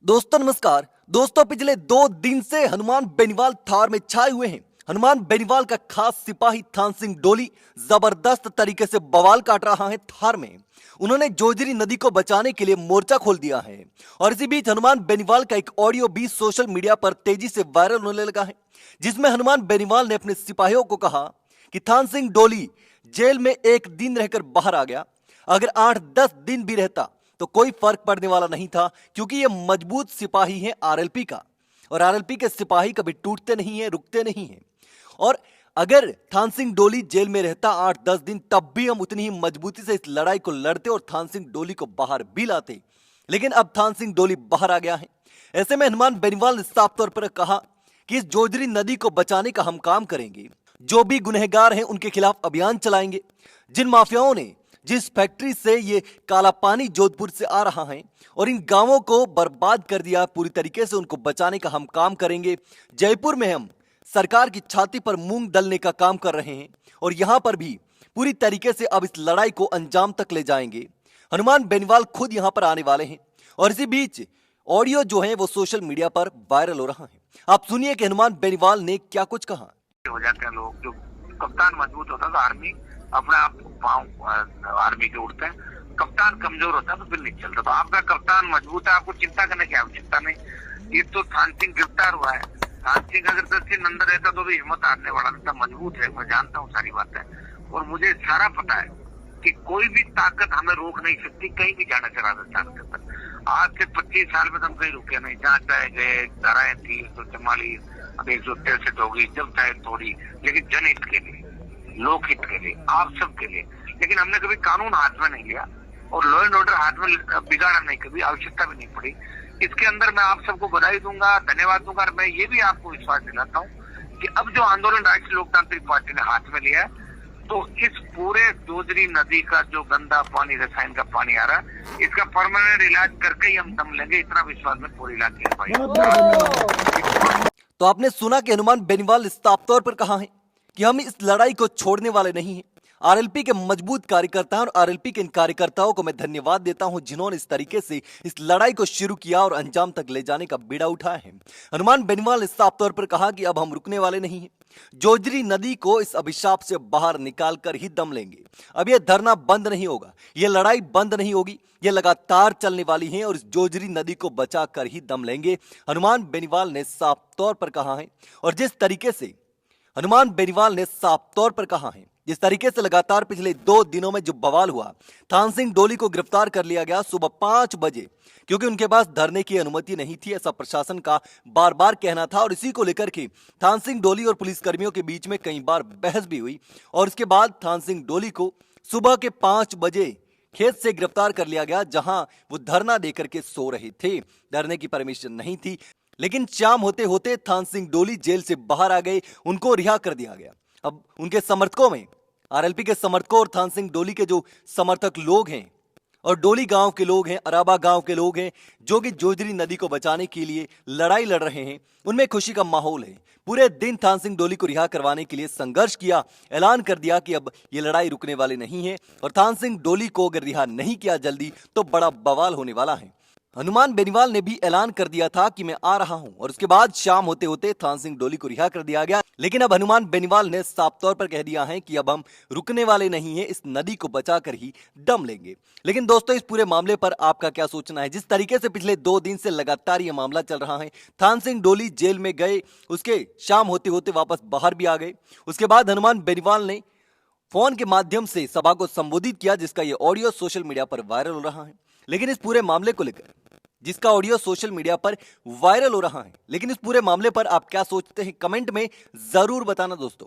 दोस्तों नमस्कार। दोस्तों पिछले 2 दिन से हनुमान बेनीवाल थार में छाए हुए हैं। हनुमान बेनीवाल का खास सिपाही थान सिंह डोली जबरदस्त तरीके से बवाल काट रहा है थार में। उन्होंने जोजरी नदी को बचाने के लिए मोर्चा खोल दिया है और इसी बीच हनुमान बेनीवाल का एक ऑडियो भी सोशल मीडिया पर तेजी से वायरल होने लगा है, जिसमें हनुमान बेनीवाल ने अपने सिपाहियों को कहा कि थान सिंह डोली जेल में 1 दिन रहकर बाहर आ गया, अगर 8-10 दिन भी रहता तो कोई फर्क पड़ने वाला नहीं था, क्योंकि ये मजबूत सिपाही है आरएलपी का और आरएलपी के सिपाही कभी टूटते नहीं है, रुकते नहीं है। और अगर थान सिंह डोली जेल में रहता 8-10 दिन, तब भी हम उतनी ही मजबूती से इस लड़ाई को लड़ते और थान सिंह डोली को बाहर भी लाते। लेकिन अब थान सिंह डोली बाहर आ गया है। ऐसे में हनुमान बेनीवाल ने साफ तौर पर कहा कि इस जोजरी नदी को बचाने का हम काम करेंगे, जो भी गुनहगार हैं उनके खिलाफ अभियान चलाएंगे। जिन माफियाओं ने जिस फैक्ट्री से ये काला पानी जोधपुर से आ रहा है और इन गांवों को बर्बाद कर दिया पूरी तरीके से, उनको बचाने का हम काम करेंगे। जयपुर में हम सरकार की छाती पर मूंग दलने का काम कर रहे हैं और यहां पर भी पूरी तरीके से अब इस लड़ाई को अंजाम तक ले जाएंगे। हनुमान बेनीवाल खुद यहां पर आने वाले हैं और इसी बीच ऑडियो जो है वो सोशल मीडिया पर वायरल हो रहा है। आप सुनिए कि हनुमान बेनीवाल ने क्या कुछ कहा। हो जाते हैं लोग, जो कप्तान मजबूत होता है तो आर्मी अपने आप पाँव आर्मी के उठते हैं, कप्तान कमजोर होता है तो फिर नहीं चलता। तो आपका कप्तान मजबूत है, आपको चिंता करने की आवश्यकता नहीं। ये तो थान सिंह गिरफ्तार हुआ है, थान सिंह अगर 10 दिन अंदर रहता तो भी हिम्मत हारने वाला नहीं था। मजबूत है, मैं जानता हूँ सारी बात है और मुझे सारा पता है कि कोई भी ताकत हमें रोक नहीं सकती, कहीं भी जाना चला सकता। आज से 25 साल में तो हम कहीं रुके नहीं, जहाँ चाहे गए, धाराएं थी 144, अब 163 होगी, जब चाहे थोड़ी, लेकिन जनहित के लिए, लोकहित के लिए, आप सब के लिए। लेकिन हमने कभी कानून हाथ में नहीं लिया और लॉ एंड ऑर्डर हाथ में बिगाड़ा नहीं, कभी आवश्यकता भी नहीं पड़ी। इसके अंदर मैं आप सबको बधाई दूंगा, धन्यवाद दूंगा। और मैं ये भी आपको विश्वास दिलाता हूँ कि अब जो आंदोलन राष्ट्रीय लोकतांत्रिक पार्टी ने हाथ में लिया है, तो इस पूरे जोजरी नदी का जो गंदा पानी, रसायन का पानी आ रहा है, इसका परमानेंट इलाज करके ही हम दम लेंगे, इतना विश्वास में पूरी इलाके है भाई। तो आपने सुना कि हनुमान बेनीवाल साफ तौर पर कहा है कि हम इस लड़ाई को छोड़ने वाले नहीं हैं। आरएलपी के मजबूत कार्यकर्ता हैं और आरएलपी के इन कार्यकर्ताओं को मैं धन्यवाद देता हूं, जिन्होंने इस तरीके से इस लड़ाई को शुरू किया और अंजाम तक ले जाने का बीड़ा उठाया है। हनुमान बेनीवाल ने साफ तौर पर कहा कि अब हम रुकने वाले नहीं हैं। जोजरी नदी को इस अभिशाप से बाहर निकाल कर ही दम लेंगे। अब यह धरना बंद नहीं होगा, यह लड़ाई बंद नहीं होगी, यह लगातार चलने वाली है और इस जोजरी नदी को बचा कर ही दम लेंगे, हनुमान बेनीवाल ने साफ तौर पर कहा है। और जिस तरीके से हनुमान बेनीवाल ने साफ तौर पर कहा है, जिस तरीके से लगातार पिछले 2 दिनों में जो बवाल हुआ, थान सिंह डोली को गिरफ्तार कर लिया गया सुबह 5 बजे, क्योंकि उनके पास धरने की अनुमति नहीं थी, ऐसा प्रशासन का बार बार कहना था। और इसी को लेकर के थान सिंह डोली और पुलिसकर्मियों के बीच में कई बार बहस भी हुई और इसके बाद थान सिंह डोली को सुबह के 5 बजे खेत से गिरफ्तार कर लिया गया, जहां वो धरना देकर के सो रहे थे। धरने की परमिशन नहीं थी, लेकिन शाम होते होते थान सिंह डोली जेल से बाहर आ गए, उनको रिहा कर दिया गया। अब उनके समर्थकों में आरएलपी के समर्थकों और थान सिंह डोली के जो समर्थक लोग हैं और डोली गांव के लोग हैं, अराबा गांव के लोग हैं, जो कि जोजरी नदी को बचाने के लिए लड़ाई लड़ रहे हैं, उनमें खुशी का माहौल है। पूरे दिन थान सिंह डोली को रिहा करवाने के लिए संघर्ष किया, ऐलान कर दिया कि अब ये लड़ाई रुकने वाली नहीं है और थान सिंह डोली को अगर रिहा नहीं किया जल्दी तो बड़ा बवाल होने वाला है। हनुमान बेनीवाल ने भी ऐलान कर दिया था कि मैं आ रहा हूं और उसके बाद शाम होते होते थान सिंह डोली को रिहा कर दिया गया। लेकिन अब हनुमान बेनीवाल ने साफ तौर पर कह दिया है कि अब हम रुकने वाले नहीं हैं, इस नदी को बचाकर ही दम लेंगे। लेकिन दोस्तों, इस पूरे मामले पर आपका क्या सोचना है? जिस तरीके से पिछले 2 दिन से लगातार ये मामला चल रहा है, थान सिंह डोली जेल में गए, उसके शाम होते होते वापस बाहर भी आ गए। उसके बाद हनुमान बेनीवाल ने फोन के माध्यम से सभा को संबोधित किया, जिसका ये ऑडियो सोशल मीडिया पर वायरल हो रहा है। लेकिन इस पूरे मामले को लेकर जिसका ऑडियो सोशल मीडिया पर वायरल हो रहा है, लेकिन इस पूरे मामले पर आप क्या सोचते हैं, कमेंट में जरूर बताना दोस्तों।